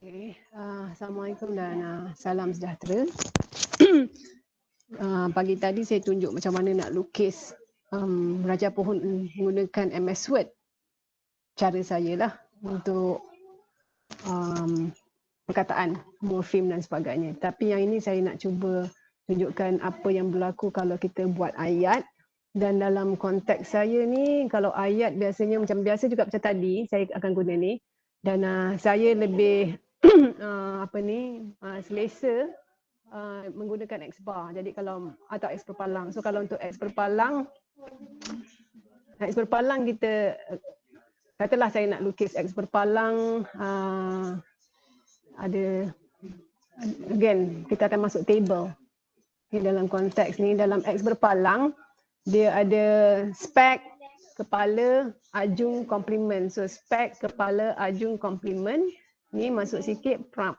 Okay. Assalamualaikum dan salam sejahtera. Pagi tadi saya tunjuk macam mana nak lukis raja pohon menggunakan MS Word. Cara saya lah untuk perkataan, morfem dan sebagainya. Tapi yang ini saya nak cuba tunjukkan apa yang berlaku kalau kita buat ayat. Dan dalam konteks saya ni, kalau ayat biasanya macam biasa juga macam tadi, saya akan guna ni. Dan saya lebih selesa menggunakan X bar. Jadi kalau atau X berpalang. So kalau untuk X berpalang kita katalah saya nak lukis X berpalang, ada again kita akan masuk table. Okay, dalam konteks ni dalam X berpalang dia ada spek, kepala, ajung, komplement. So spek, kepala, ajung, komplement. Ni masuk sikit prap.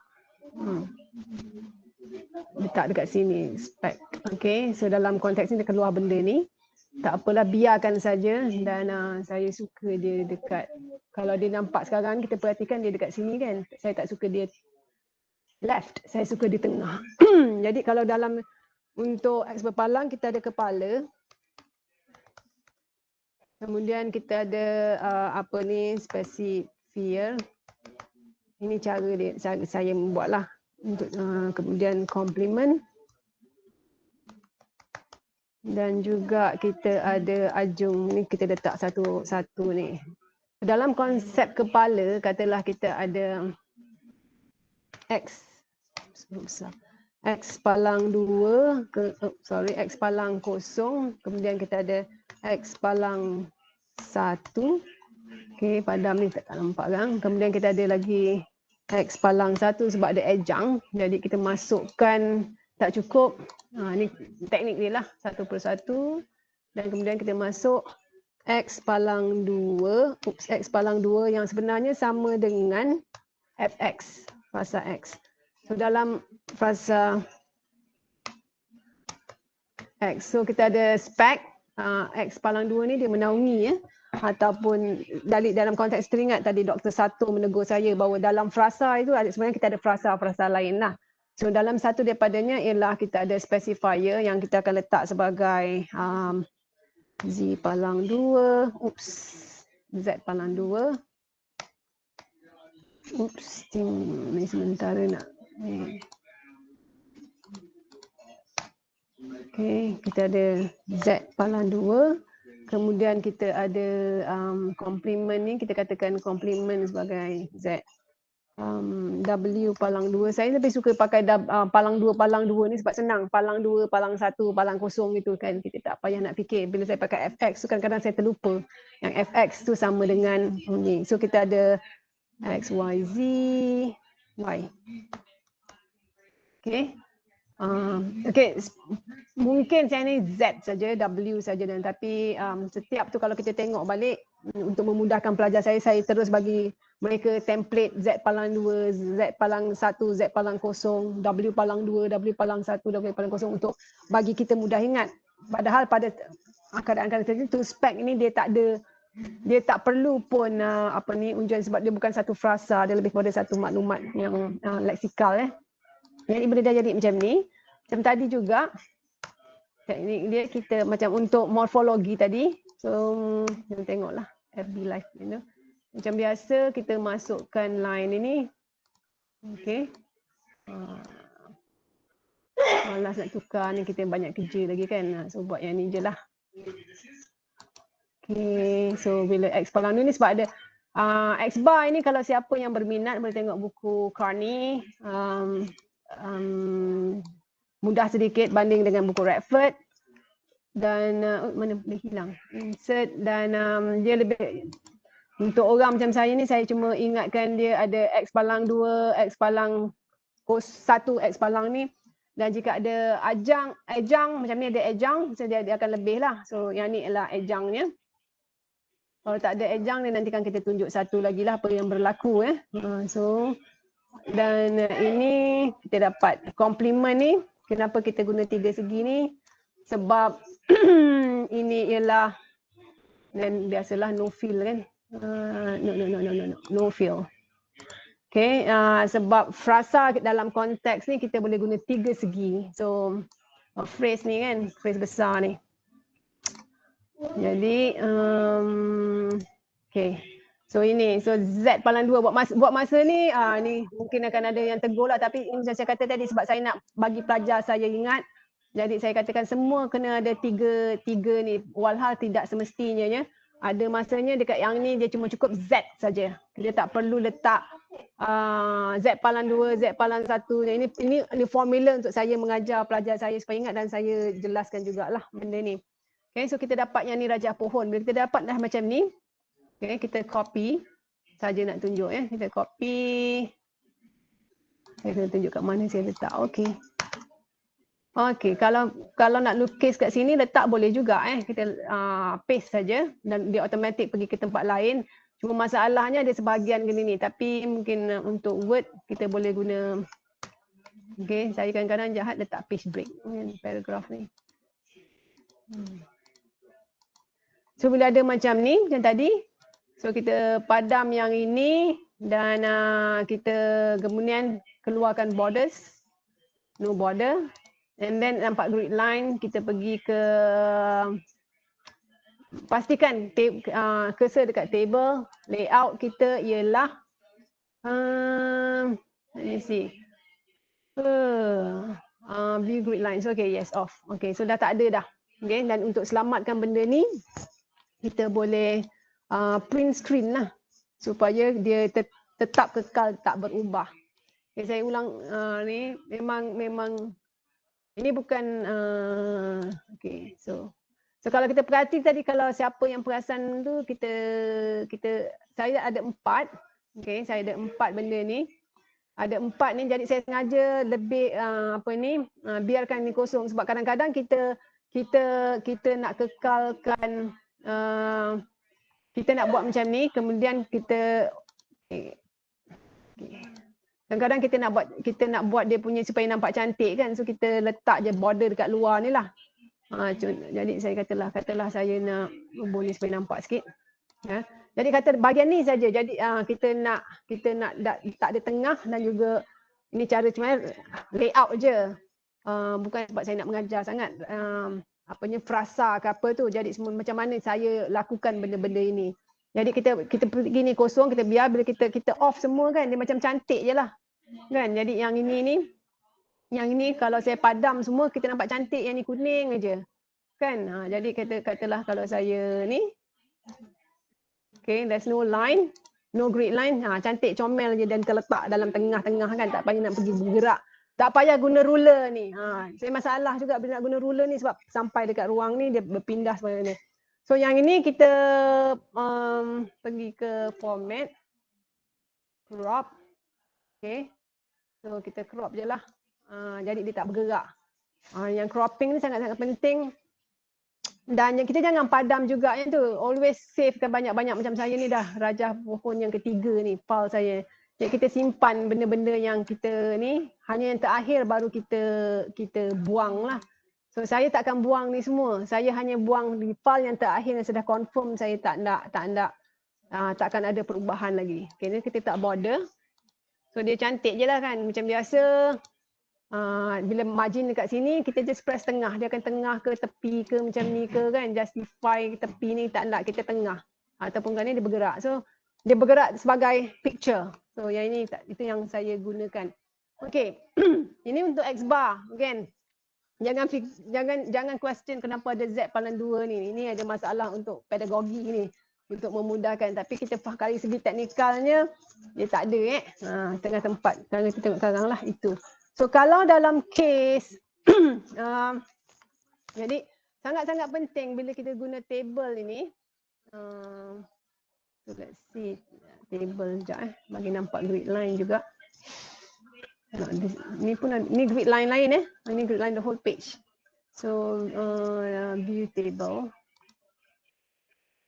Letak dekat sini spek. Okay, so dalam konteks ni dia keluar benda ni. Tak apalah, biarkan saja. Dan saya suka dia dekat, kalau dia nampak sekarang kita perhatikan dia dekat sini kan. Saya tak suka dia left, saya suka di tengah. Jadi kalau dalam untuk X berpalang kita ada kepala. Kemudian kita ada spesifier. Ini cara dia, saya membuatlah untuk kemudian komplement. Dan juga kita ada ajung ni, kita letak satu-satu ni. Dalam konsep kepala, katalah kita ada X palang 2, X palang kosong, kemudian kita ada X palang 1. Okey, padam ni tak nampak kan. Kemudian kita ada lagi X palang 1 sebab ada ejang. Jadi kita masukkan, tak cukup. Ni teknik ni lah, satu persatu. Dan kemudian kita masuk X palang 2. X palang 2 yang sebenarnya sama dengan fx, frasa X. So dalam frasa X, so kita ada spek. X palang 2 ni dia menaungi ya. Ataupun dalam konteks teringat tadi Dr. Sato menegur saya bahawa dalam frasa itu sebenarnya kita ada frasa-frasa lain lah. So dalam satu daripadanya ialah kita ada specifier yang kita akan letak sebagai Z palang 2, Z palang 2. Ni sementara nak. Okay, kita ada Z palang 2. Kemudian kita ada komplement ni, kita katakan komplement sebagai Z. W palang 2. Saya lebih suka pakai palang 2 ni sebab senang. Palang 2, palang 1, palang kosong itu kan. Kita tak payah nak fikir. Bila saya pakai FX tu kadang-kadang saya terlupa. Yang FX tu sama dengan ni. So kita ada X, Y, Z, Y. Okay. Okay, mungkin saya ni Z saja, W saja, dan tapi setiap tu kalau kita tengok balik untuk memudahkan pelajar saya terus bagi mereka template Z palang 2, Z palang 1, Z palang kosong, W palang 2, W palang 1, W palang kosong untuk bagi kita mudah ingat. Padahal pada keadaan tertentu spek ni dia tak perlu pun unjuan sebab dia bukan satu frasa, dia lebih pada satu maklumat yang leksikal Jadi bila dia jadi macam ni, macam tadi juga, teknik dia kita macam untuk morfologi tadi. So, kita tengoklah FB Live ni. Macam biasa kita masukkan line ini. Okay. Malas nak tukar ni, kita banyak kerja lagi kan. So, buat yang ni je lah. Okay, so bila X palang ni sebab ada X bar ini kalau siapa yang berminat boleh tengok buku Carney. Mudah sedikit banding dengan buku Radford dan mana boleh hilang insert dan dia lebih untuk orang macam saya ni, saya cuma ingatkan dia ada X palang 2, X palang 1, X palang ni, dan jika ada ejang macam ni, ada ejang, so dia akan lebih lah. So yang ni adalah ejangnya. Kalau tak ada ejang ni nanti kan kita tunjuk satu lagi lah apa yang berlaku so dan ini kita dapat komplement ni. Kenapa kita guna 3 segi ni? Sebab ini ialah, dan biasalah no fill kan. No fill. Okay, sebab frasa dalam konteks ni kita boleh guna 3 segi. So phrase ni kan, phrase besar ni. Jadi okay. So ini, so Z palang 2 buat masa ni, ni mungkin akan ada yang tegur lah, tapi ini saya kata tadi sebab saya nak bagi pelajar saya ingat. Jadi saya katakan semua kena ada tiga ni, walhal tidak semestinya ya. Ada masanya dekat yang ni dia cuma cukup Z saja. Dia tak perlu letak Z palang 2, Z palang 1. Ini formula untuk saya mengajar pelajar saya supaya ingat, dan saya jelaskan jugalah benda ni. Okay, so kita dapat yang ni rajah pohon. Bila kita dapat dah macam ni, okay, kita copy. Saja nak tunjuk ya. Kita copy. Saya kena tunjuk kat mana saya letak. Okay. Okay, kalau nak lukis kat sini letak boleh juga kita paste saja dan dia automatik pergi ke tempat lain. Cuma masalahnya ada sebahagian gini ni, tapi mungkin untuk Word kita boleh guna. Okay, saya kadang-kadang jahat letak page break paragraph ni. So bila ada macam ni macam tadi, so kita padam yang ini dan kita kemudian keluarkan borders, no border. And then nampak grid line, kita pergi ke pastikan cursor dekat table. Layout kita ialah let me see. View grid lines. Okay, yes, off. Okay, so dah tak ada dah. Okay, dan untuk selamatkan benda ni, kita boleh print screen lah supaya dia tetap kekal, tak berubah. Okay, saya ulang ni memang ini bukan okay, so kalau kita perhati tadi, kalau siapa yang perasan tu, saya ada 4. Okay, saya ada 4 benda ni. Ada 4 ni, jadi saya sengaja lebih biarkan ni kosong sebab kadang-kadang kita nak kekalkan, kita nak buat macam ni, kemudian kita kadang-kadang kita nak buat dia punya supaya nampak cantik kan, so kita letak je border dekat luar ni lah. Jadi saya katalah saya nak boleh supaya nampak sikit. Ya. Jadi kata bahagian ni saja. Jadi kita nak tak ada tengah, dan juga ini cara cuma layout je. Bukan sebab saya nak mengajar sangat frasa ke apa tu. Jadi semua macam mana saya lakukan benda-benda ini. Jadi kita pergi ni kosong, kita biar bila kita off semua kan, dia macam cantik je lah. Kan? Jadi yang ini kalau saya padam semua, kita nampak cantik, yang ni kuning aja. Kan? Jadi katalah kalau saya ni, okay, there's no line, no grid line, cantik comel je dan terletak dalam tengah-tengah kan, tak payah nak pergi bergerak. Tak payah guna ruler ni. Saya masalah juga bila nak guna ruler ni sebab sampai dekat ruang ni dia berpindah sebenarnya. So yang ini kita pergi ke format, crop. Okay. So kita crop je lah. Jadi dia tak bergerak. Yang cropping ni sangat-sangat penting. Dan kita jangan padam juga yang tu. Always savekan banyak-banyak, macam saya ni dah rajah pohon yang ketiga ni, file saya. Jadi kita simpan benda-benda yang kita ni, hanya yang terakhir baru kita buang lah. So saya takkan buang ni semua. Saya hanya buang di file yang terakhir yang sudah confirm saya takkan ada perubahan lagi. Okay, ni kita tak border. So dia cantik je lah kan, macam biasa. Bila margin dekat sini, kita just press tengah. Dia akan tengah ke tepi ke macam ni ke kan. Justify tepi ni tak nak, kita tengah. Ataupun kan ni dia bergerak. So dia bergerak sebagai picture. So yang ini itu yang saya gunakan. Okay. Ini untuk X bar. Again. Jangan question kenapa ada Z palang 2 ni. Ini ada masalah untuk pedagogi ni. Untuk memudahkan. Tapi kita faham dari segi teknikalnya, dia tak ada tengah tempat. Kalau kita tengok sekarang lah itu. So kalau dalam case, jadi sangat-sangat penting bila kita guna table ini. So let's see table sekejap bagi nampak grid line juga. Ni pun ni grid line lain Ini grid line the whole page. So view table.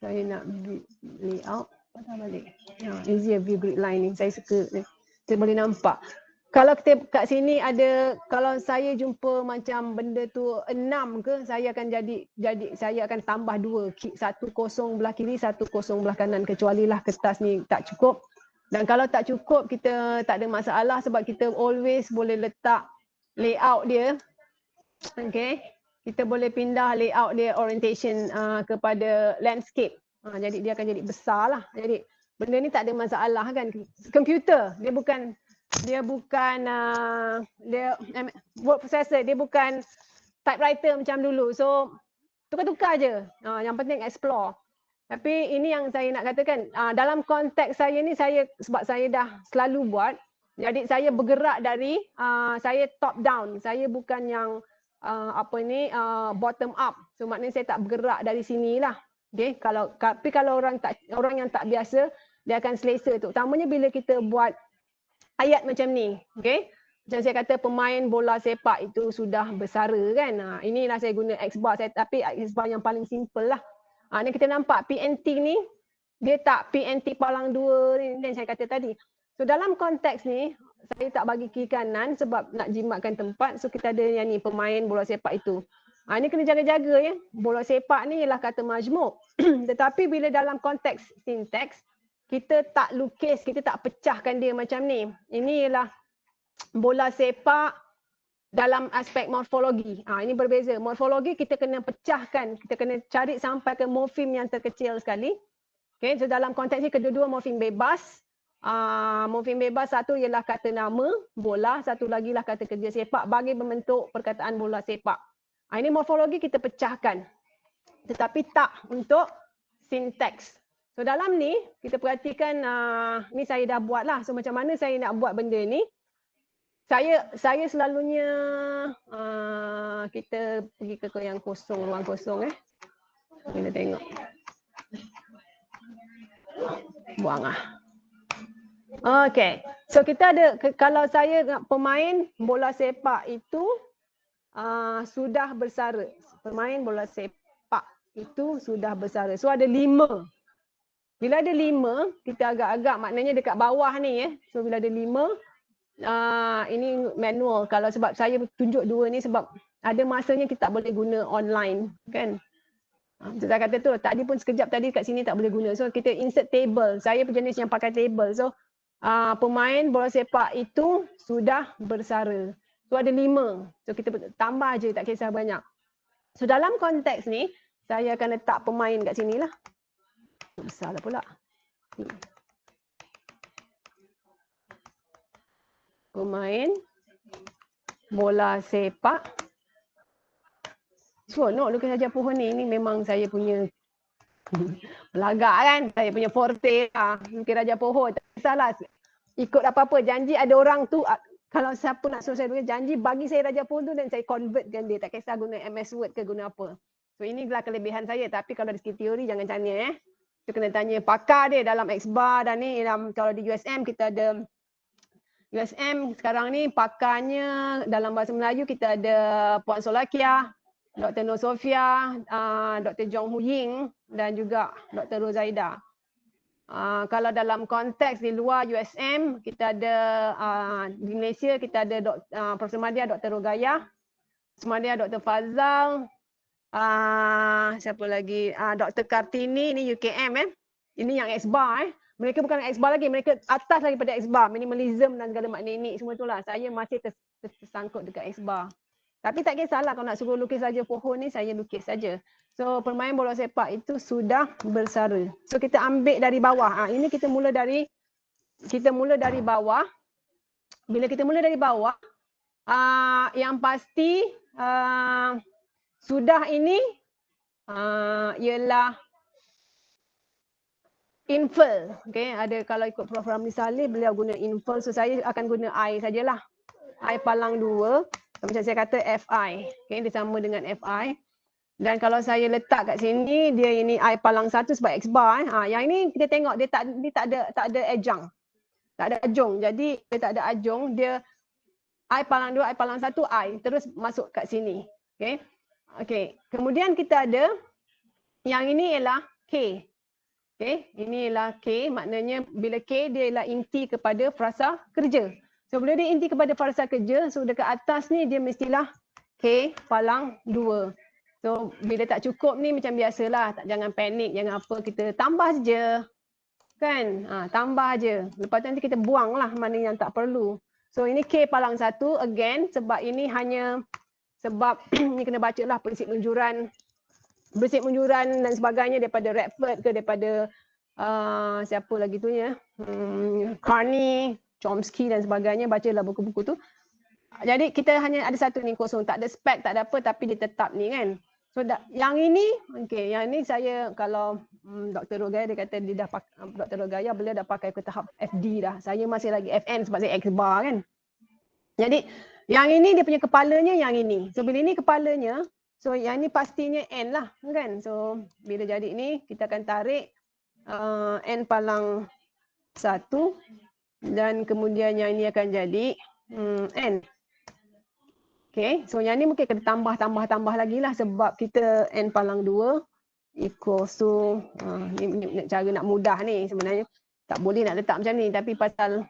Saya nak layout. Patah balik. Easier view grid line ni. Saya suka ni. Kita boleh nampak. Kalau kita kat sini ada, kalau saya jumpa macam benda tu 6 ke, saya akan saya akan tambah 2, 1 kosong belah kiri, 1 kosong belah kanan, kecuali lah kertas ni tak cukup. Dan kalau tak cukup, kita tak ada masalah sebab kita always boleh letak layout dia. Okay. Kita boleh pindah layout dia orientation kepada landscape. Jadi dia akan jadi besar lah. Jadi benda ni tak ada masalah kan. Komputer, dia bukan word processor, dia bukan typewriter macam dulu. So tukar-tukar je. Yang penting explore. Tapi ini yang saya nak katakan, dalam konteks saya ni, sebab saya dah selalu buat, jadi saya bergerak dari, saya top down, saya bukan yang bottom up. So maknanya saya tak bergerak dari sini lah. Okay? Tapi kalau orang yang tak biasa, dia akan selesa tu. Utamanya bila kita buat ayat macam ni. Okay? Macam saya kata pemain bola sepak itu sudah bersara kan. Inilah saya guna X-bar, tapi X-bar yang paling simple lah. Ni kita nampak PNT ni, dia tak PNT palang 2 ni yang saya kata tadi. So dalam konteks ni, saya tak bagi kiri kanan sebab nak jimatkan tempat. So kita ada yang ni, pemain bola sepak itu. Ini kena jaga-jaga ya. Bola sepak ni ialah kata majmuk. Tetapi bila dalam konteks sinteks, kita tak lukis, kita tak pecahkan dia macam ni. Ini ialah bola sepak dalam aspek morfologi. Ini berbeza. Morfologi kita kena pecahkan, kita kena cari sampai ke morfem yang terkecil sekali. Okay, so dalam konteks ni kedua-dua morfem bebas. Morfem bebas satu ialah kata nama bola, satu lagi lah kata kerja sepak bagi membentuk perkataan bola sepak. Ini morfologi kita pecahkan. Tetapi tak untuk sinteks. So dalam ni kita perhatikan, ni saya dah buat lah. So macam mana saya nak buat benda ni? Saya selalunya kita pergi ke yang kosong, ruang kosong Kita tengok. Buang Okay. So kita ada, kalau saya pemain bola sepak itu sudah bersara. Pemain bola sepak itu sudah bersara. So ada 5. Bila ada 5, kita agak-agak maknanya dekat bawah ni So bila ada 5, ini manual. Kalau sebab saya tunjuk 2 ni sebab ada masanya kita tak boleh guna online kan. Saya kata tu tadi pun sekejap tadi kat sini tak boleh guna. So kita insert table. Saya jenis yang pakai table. So pemain bola sepak itu sudah bersara. So ada 5. So kita tambah je, tak kisah banyak. So dalam konteks ni saya akan letak pemain kat sini lah. Besarlah pula. Pemain bola sepak. Seronok lukis saja pohon ni. Ini memang saya punya belagak kan. Saya punya forte lah. Lukis raja pohon. Tak kisahlah. Ikut apa-apa. Janji ada orang tu. Kalau siapa nak suruh saya lukis, janji bagi saya raja pohon tu dan saya convertkan dia. Tak kisah guna MS Word ke guna apa. So inilah kelebihan saya. Tapi kalau dari segi teori jangan tanya Kita kena tanya pakar dia dalam X-bar dan ni. Kalau di USM kita ada USM sekarang ni pakarnya dalam bahasa Melayu kita ada Puan Solakia, Dr. Nur Sofia, Dr. Jong Hu Ying dan juga Dr. Rozaida. Kalau dalam konteks di luar USM kita ada di Malaysia kita ada Profesor Madya Dr. Rogaya, Madya Dr. Fazal, siapa lagi? Dr. Kartini, ini UKM Ini yang X-bar Mereka bukan X-bar lagi, mereka atas lagi pada X-bar, minimalism dan segala makna-makna semua itulah. Saya masih tersangkut dekat X-bar. Tapi tak kisahlah kalau nak suruh lukis saja pohon ni, saya lukis saja. So pemain bola sepak itu sudah bersara. So kita ambil dari bawah. Ini kita mula dari bawah. Bila kita mula dari bawah, yang pasti sudah ini ialah infill. Okay, ada kalau ikut Prof. Ramli Saleh, beliau guna infill. So saya akan guna I sajalah. I palang 2. Macam saya kata FI. Okay, dia sama dengan FI. Dan kalau saya letak kat sini, dia ini I palang 1 sebab X bar. Yang ini kita tengok dia tak ada adjunct. Tak ada adjunct. Jadi dia tak ada adjunct, dia I palang 2, I palang 1, I. Terus masuk kat sini. Okay. Okay. Kemudian kita ada yang ini ialah K. Okay, ini ialah K, maknanya bila K dia ialah inti kepada frasa kerja. So bila dia inti kepada frasa kerja, so dekat atas ni dia mestilah K palang 2. So bila tak cukup ni macam biasalah, jangan panik, jangan apa, kita tambah saja. kan? Tambah je. Lepas tu nanti kita buang lah mana yang tak perlu. So ini K palang 1 again sebab ini hanya sebab ni kena baca lah prinsip menjuran dan sebagainya daripada Radford ke daripada siapa lagi tu ya, Carney, Chomsky dan sebagainya, bacalah buku-buku tu. Jadi kita hanya ada satu ni kosong, tak ada spek, tak ada apa, tapi dia tetap ni kan. So yang ini, okey, yang ini saya kalau Dr. Rogaya dia kata dia dah pakai, Dr. Rogaya beliau dah pakai ke tahap FD dah. Saya masih lagi FN sebab saya X-bar kan. Jadi yang ini dia punya kepalanya yang ini. So bila ini kepalanya, so yang ini pastinya N lah kan. So bila jadi ni kita akan tarik N palang 1 dan kemudian yang ini akan jadi N. Okay, so yang ni mungkin kena tambah lagi lah sebab kita N palang 2 equals to ni cara nak mudah ni sebenarnya. Tak boleh nak letak macam ni tapi pasal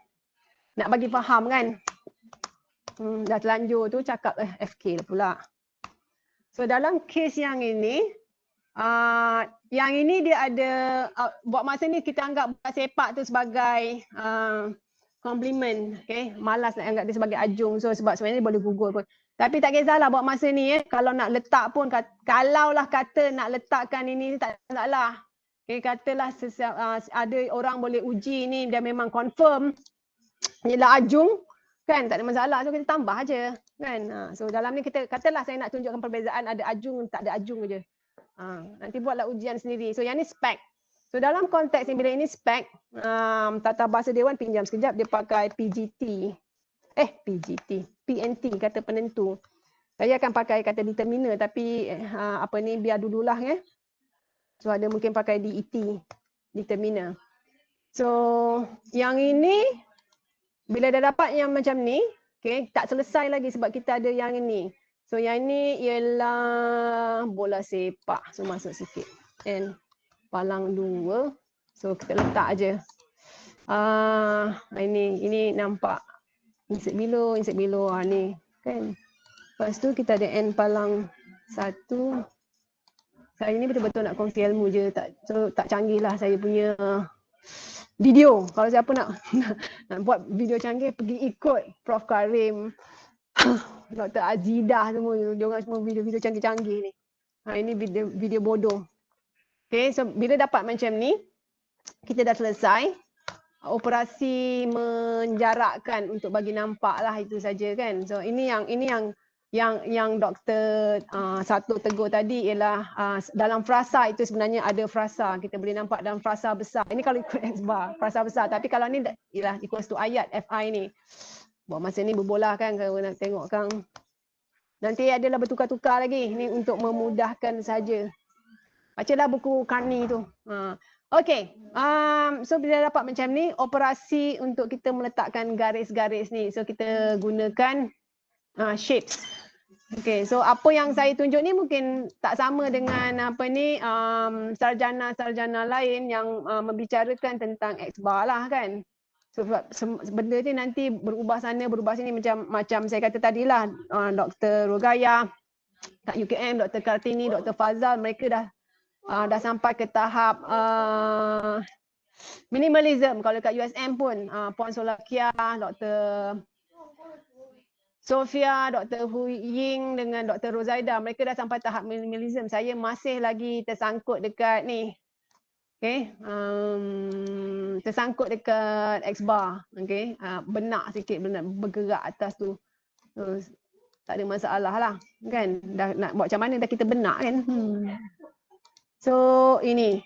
nak bagi faham kan. Dah terlanjur tu cakap FK lah pula. So dalam kes yang ini dia ada buat masa ni kita anggap buat sepak tu sebagai compliment, okay? Malas nak anggap dia sebagai ajung. So sebab sebenarnya boleh Google pun. Tapi tak kisahlah buat masa ni kalau nak letak pun kalaulah kata nak letakkan ini tak salah. Okay, katalah ada orang boleh uji ni dia memang confirm ialah ajung kan, tak ada masalah. So kita tambah aje kan. So dalam ni kita katalah saya nak tunjukkan perbezaan ada ajung tak ada ajung aje. Nanti buatlah ujian sendiri. So yang ni spek. So dalam konteks ni bila ini spek, Tata Bahasa Dewan pinjam sekejap dia pakai PGT. PNT kata penentu. Saya akan pakai kata determiner tapi biar dululah ya. So ada mungkin pakai DET, determiner. So yang ini bila dah dapat yang macam ni, okay, tak selesai lagi sebab kita ada yang ini. So yang ini ialah bola sepak. So masuk sikit. N palang 2. So kita letak aje. Ini nampak insert below ni kan. Lepas tu kita ada N palang 1. Saya ni betul-betul nak kongsi ilmu je, tak canggih lah saya punya video. Kalau siapa nak buat video canggih pergi ikut Prof Karim, Dr. Azidah semua, diorang semua video-video canggih-canggih ni. Ini video bodoh. Okay, so bila dapat macam ni, kita dah selesai. Operasi menjarakkan untuk bagi nampak lah itu saja kan. So ini yang Dr. Satu tegur tadi ialah dalam frasa itu sebenarnya ada frasa. Kita boleh nampak dalam frasa besar. Ini kalau ikut X-bar, frasa besar. Tapi kalau ni ialah equals to ayat FI ni. Buat masa ni berbolah kan kalau nak tengok Kang. Nanti adalah bertukar-tukar lagi. Ni untuk memudahkan saja. Bacalah buku Carney tu. Okay, so bila dapat macam ni, operasi untuk kita meletakkan garis-garis ni. So kita gunakan shapes. Okay, so apa yang saya tunjuk ni mungkin tak sama dengan sarjana-sarjana lain yang membicarakan tentang X-bar lah kan. So benda ni nanti berubah sana, berubah sini macam saya kata tadilah, Dr. Rogaya, kat UKM, Dr. Kartini, Dr. Fazal, mereka dah sampai ke tahap minimalism. Kalau kat USM pun Puan Solakia, Dr. Sofia, Dr. Hu Ying dengan Dr. Rozaida, mereka dah sampai tahap minimalism. Saya masih lagi tersangkut dekat ni. Okay, tersangkut dekat X-bar. Okay, benak sikit, bergerak atas tu. So, tak ada masalah lah kan. Dah nak buat macam mana dah kita benak kan. So ini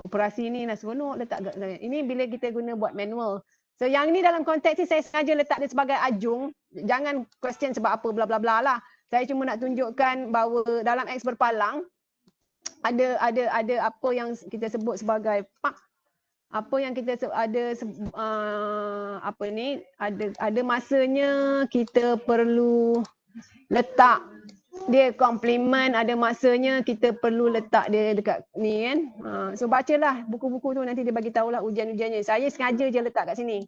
operasi ni nak seronok letak ini bila kita guna buat manual. So yang ni dalam konteks ni saya sengaja letak dia sebagai ajung. Jangan question sebab apa bla bla bla lah. Saya cuma nak tunjukkan bahawa dalam X berpalang ada apa yang kita sebut sebagai apa yang kita ada ada masanya kita perlu letak dia komplement, ada masanya kita perlu letak dia dekat ni kan. So bacalah buku-buku tu, nanti dia bagi tahulah ujian-ujiannya. Saya sengaja je letak kat sini.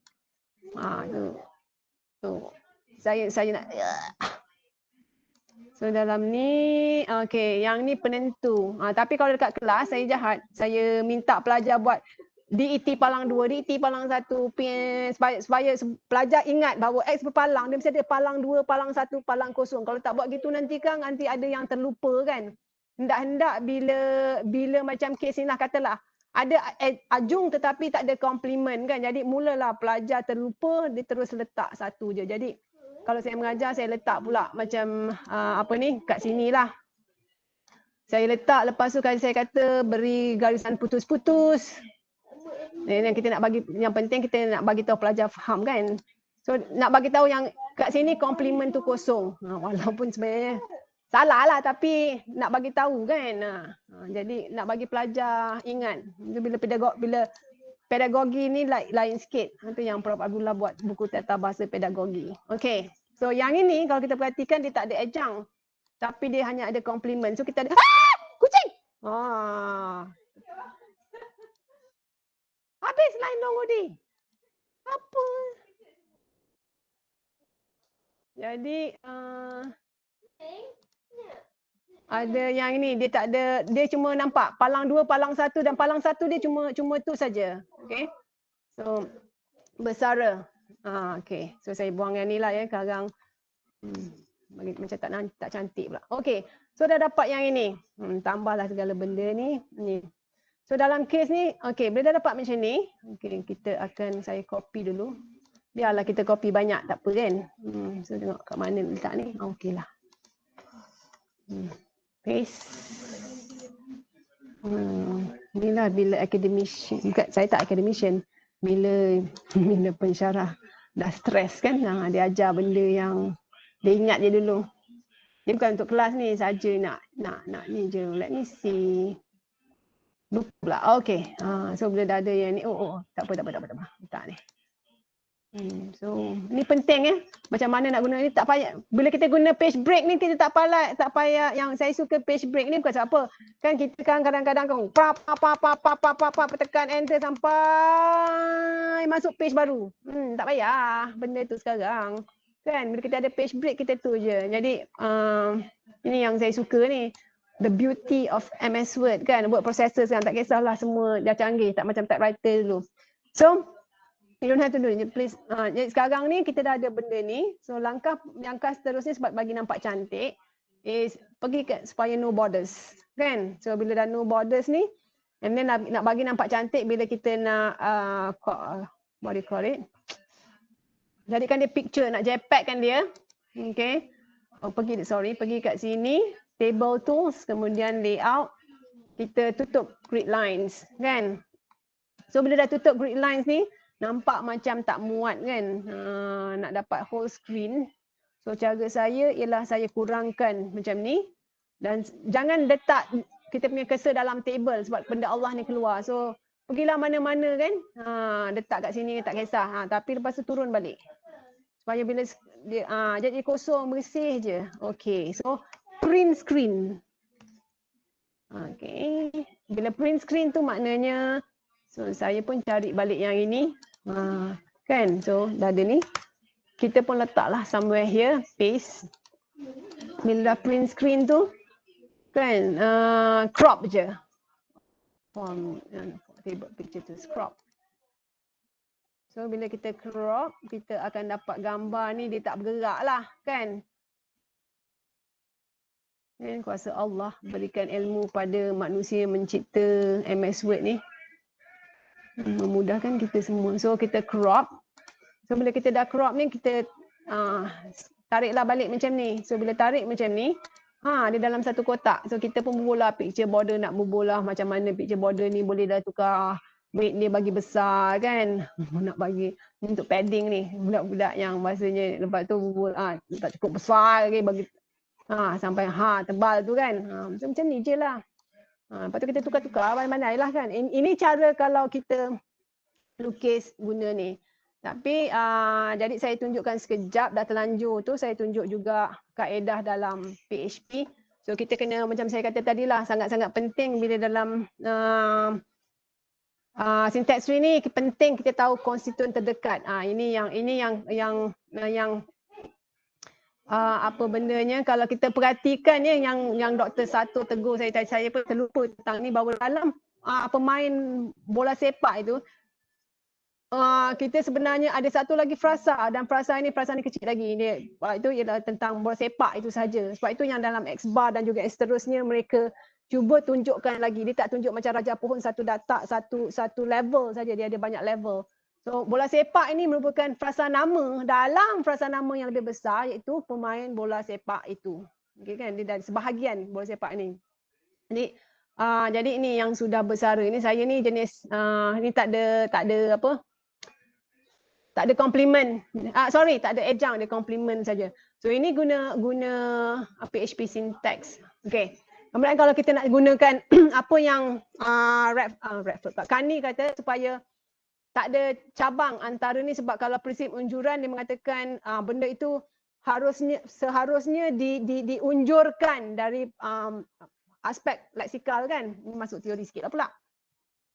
Tu. Saya nak so dalam ni okey, yang ni penentu. Tapi kalau dekat kelas saya jahat. Saya minta pelajar buat DET palang 2, DET palang 1, supaya pelajar ingat bahawa X berpalang, dia mesti ada palang 2, palang 1, palang kosong. Kalau tak buat gitu nanti kan nanti ada yang terlupa kan. Hendak-hendak bila macam kes ni lah katalah ada ajung tetapi tak ada komplement kan. Jadi mulalah pelajar terlupa, dia terus letak satu je. Jadi kalau saya mengajar saya letak pula macam apa ni kat sini lah. Saya letak, lepas tu kan saya kata beri garisan putus-putus. Yang kita nak bagi, yang penting kita nak bagi tahu pelajar faham kan. So nak bagi tahu yang kat sini komplement tu kosong. Walaupun sebenarnya salah lah tapi nak bagi tahu kan. Jadi nak bagi pelajar ingat. Bila pedagogi ni lain sikit. Itu yang Prof Abdullah buat buku tata bahasa pedagogi. Okay. So yang ini kalau kita perhatikan dia tak ada adjunct. Tapi dia hanya ada komplement. So kita ada kucing. Habis line long Udi. Apa? Jadi ada yang ini dia tak ada, dia cuma nampak palang 2, palang 1 dan palang 1 dia cuma tu saja. Okey. So bersara. Okey. So saya buang yang ni lah ya sekarang. Bagi macam tak cantik pula. Okey. So dah dapat yang ini. Tambahlah segala benda ni. So dalam kes ni, okey, bila dah dapat macam ni, okey, saya copy dulu. Biarlah kita copy banyak, tak apa kan. So tengok kat mana letak ni. Okey lah. Paste. Inilah bila academician, saya tak academician, bila pensyarah dah stres kan, dia ajar benda yang dia ingat je dulu. Dia bukan untuk kelas ni saja nak ni je. Let me see. Lupa pula. Okay. So bila dah ada yang ni, tak apa. Letak ni. So ni penting ya. Macam mana nak guna ni, tak payah. Bila kita guna page break ni kita tak payah yang saya suka page break ni bukan sebab apa. Kan kita kan kadang-kadang tekan enter sampai masuk page baru. Tak payah benda tu sekarang. Kan bila kita ada page break kita tu je. Jadi ini yang saya suka ni. The beauty of MS Word kan, word processor kan, tak kisahlah semua dah canggih, tak macam typewriter dulu. So you don't have to do it, please. Jadi sekarang ni kita dah ada benda ni. So langkah seterusnya sebab bagi nampak cantik is pergi supaya no borders kan. So bila dah no borders ni, and then nak bagi nampak cantik bila kita nak what do you call it, jadikan dia picture, nak JPEG kan dia. Okay. Pergi kat sini, table tools, kemudian layout, kita tutup grid lines kan. So bila dah tutup grid lines ni, nampak macam tak muat kan, nak dapat whole screen. So cara saya ialah saya kurangkan macam ni dan jangan letak kita punya cursor dalam table sebab benda Allah ni keluar. So pergilah mana-mana kan, letak kat sini tak kisah, tapi lepas tu turun balik. Supaya bila dia jadi kosong, bersih je. Okay, so print screen. Okay, bila print screen tu maknanya, so saya pun cari balik yang ini. Kan, so dah ada ni. Kita pun letaklah somewhere here, paste. Bila dah print screen tu, kan, crop je. Form table picture tu, crop. So bila kita crop, kita akan dapat gambar ni, dia tak bergerak lah kan. Dan kuasa Allah berikan ilmu pada manusia mencipta MS Word ni. Memudahkan kita semua. So kita crop. So bila kita dah crop ni, kita tariklah balik macam ni. So bila tarik macam ni, dia dalam satu kotak. So kita pun bubulah picture border, nak bubulah macam mana picture border ni boleh dah tukar. Weight dia bagi besar kan. Nak bagi untuk padding ni. Budak-budak yang bahasanya lepas tu bubul tak cukup besar lagi bagi sampai tebal tu kan. So macam ni je lah. Lepas tu kita tukar-tukar pandai-pandai lah kan. Ini cara kalau kita lukis guna ni. Tapi jadi saya tunjukkan sekejap, dah terlanjur tu saya tunjuk juga kaedah dalam PHP. So kita kena macam saya kata tadi lah, sangat-sangat penting bila dalam syntax tree ni penting kita tahu konstituen terdekat. Ini yang apa bendanya, kalau kita perhatikan ya, yang Dr. Sato tegur saya pun terlupa tentang ni, bahawa dalam pemain bola sepak itu, kita sebenarnya ada satu lagi frasa, dan frasa ni kecil lagi. Dia itu ialah tentang bola sepak itu saja. Sebab itu yang dalam X-Bar dan juga seterusnya mereka cuba tunjukkan lagi. Dia tak tunjuk macam Raja Pohon satu data, satu level saja. Dia ada banyak level. So bola sepak ini merupakan frasa nama dalam frasa nama yang lebih besar, iaitu pemain bola sepak itu. Okay, kan? Dia dari sebahagian bola sepak ini. Jadi ini yang sudah bersara. Ini saya ni jenis ni tak ada apa? Tak ada compliment. Tak ada adjunct, ada compliment saja. So ini guna PHP syntax. Okay. Kemudian kalau kita nak gunakan apa yang Kani kata supaya tak ada cabang antara ni, sebab kalau prinsip unjuran dia mengatakan benda itu seharusnya diunjurkan dari aspek leksikal kan. Ini masuk teori sikit lah pula.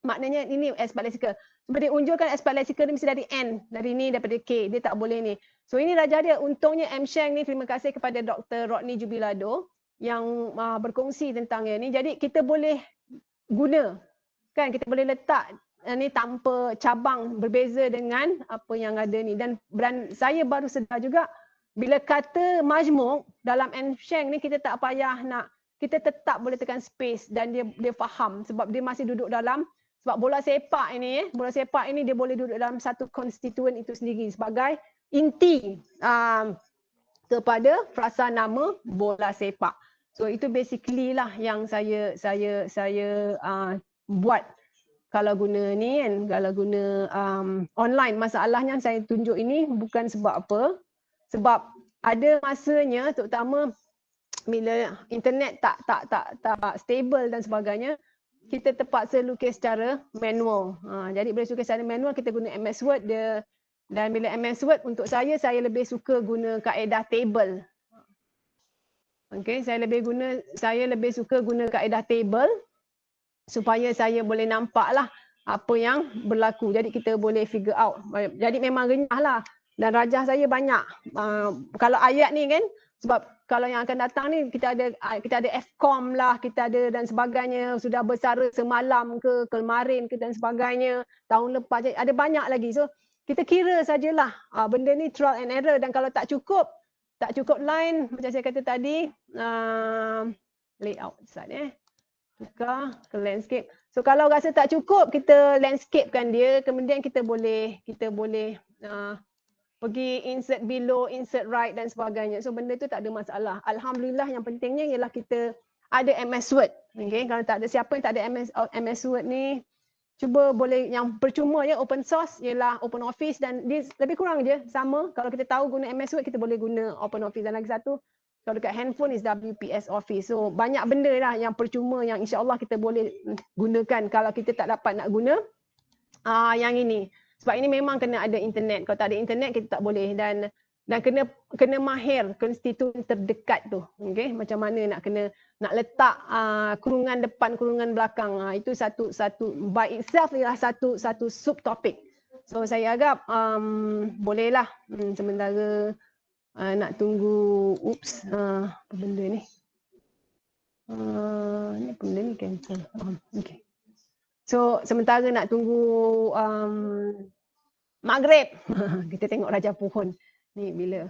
Maknanya ini aspek leksikal. Sebab dia unjurkan aspek leksikal ni mesti dari N, dari ni daripada K. Dia tak boleh ni. So ini raja dia. Untungnya M-Shank ni, terima kasih kepada Dr. Rodney Jubilado yang berkongsi tentang yang ni. Jadi kita boleh guna, kan, kita boleh letak ni tanpa cabang, berbeza dengan apa yang ada ni. Dan saya baru sedar juga bila kata majmuk dalam M-Shank ni, kita tak payah nak, kita tetap boleh tekan space dan dia faham sebab dia masih duduk dalam. Sebab bola sepak ini dia boleh duduk dalam satu konstituen itu sendiri sebagai inti kepada frasa nama bola sepak. So itu basically lah yang saya buat kalau guna ni kan, kalau guna online. Masalahnya saya tunjuk ini bukan sebab apa? Sebab ada masanya, terutama bila internet tak stable dan sebagainya, kita terpaksa lukis secara manual. Jadi bila lukis secara manual, kita guna MS Word dia. Dan bila MS Word, untuk saya lebih suka guna kaedah table. Okay, saya lebih suka guna kaedah table supaya saya boleh nampak lah apa yang berlaku. Jadi kita boleh figure out. Jadi memang renyah lah. Dan rajah saya banyak. Kalau ayat ni kan, sebab kalau yang akan datang ni kita ada FCOM lah, kita ada dan sebagainya, sudah bersara semalam ke kemarin ke dan sebagainya, tahun lepas ada banyak lagi. So kita kira sajalah benda ni trial and error. Dan kalau tak cukup line, macam saya kata tadi, layout slide tukar ke landscape. So kalau rasa tak cukup, kita landscapekan dia, kemudian kita boleh pergi insert below, insert right dan sebagainya. So benda tu tak ada masalah. Alhamdulillah, yang pentingnya ialah kita ada MS Word. Okay? Kalau tak ada, siapa yang tak ada MS Word ni, cuba boleh, yang percuma ya, open source ialah OpenOffice, dan dia lebih kurang je sama. Kalau kita tahu guna MS Word, kita boleh guna OpenOffice. Dan lagi satu, kalau dekat handphone is WPS Office. So banyak benda lah yang percuma yang insya-Allah kita boleh gunakan kalau kita tak dapat nak guna yang ini. Sebab ini memang kena ada internet. Kalau tak ada internet, kita tak boleh. Dan kena mahir konstituen terdekat tu. Okay? Macam mana nak letak kurungan depan, kurungan belakang. Itu satu by itself ialah satu subtopik. So saya agak bolehlah sementara nak tunggu. Apa benda ni? Ni benda ni cancel. Okay. So sementara nak tunggu maghrib, kita tengok Raja Pohon ni bila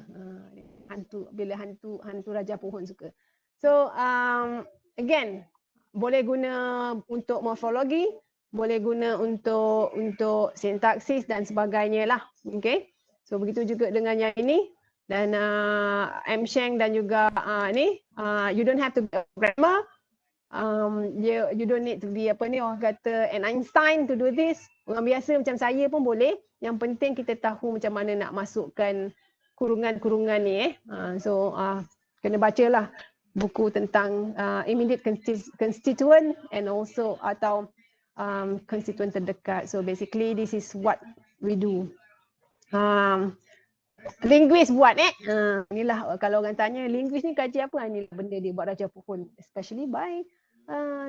hantu Raja Pohon suka. So again, boleh guna untuk morfologi, boleh guna untuk sintaksis dan sebagainya lah. Okay. So begitu juga dengan yang ini. Dan M-Shank dan juga ni, you don't have to be a grammar. You don't need to be orang kata an Einstein to do this. Orang biasa macam saya pun boleh. Yang penting kita tahu macam mana nak masukkan kurungan-kurungan ni. So kena bacalah buku tentang immediate constituent and also atau constituent terdekat. So basically this is what we do. Linguist buat inilah kalau orang tanya linguist ni kaji apa, inilah benda dia buat Raja Pohon, especially by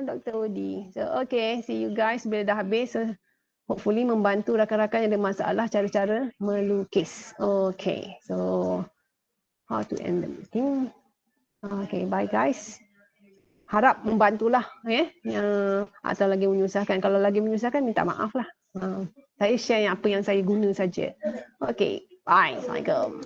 Dr. Odi. So okay, see you guys bila dah habis. So hopefully membantu rakan-rakan yang ada masalah cara-cara melukis. Okay, so how to end the meeting. Okay, bye guys. harap membantulah atau lagi menyusahkan. Kalau lagi menyusahkan minta maaf lah. Saya share apa yang saya guna saja. Okay, bye. Assalamualaikum.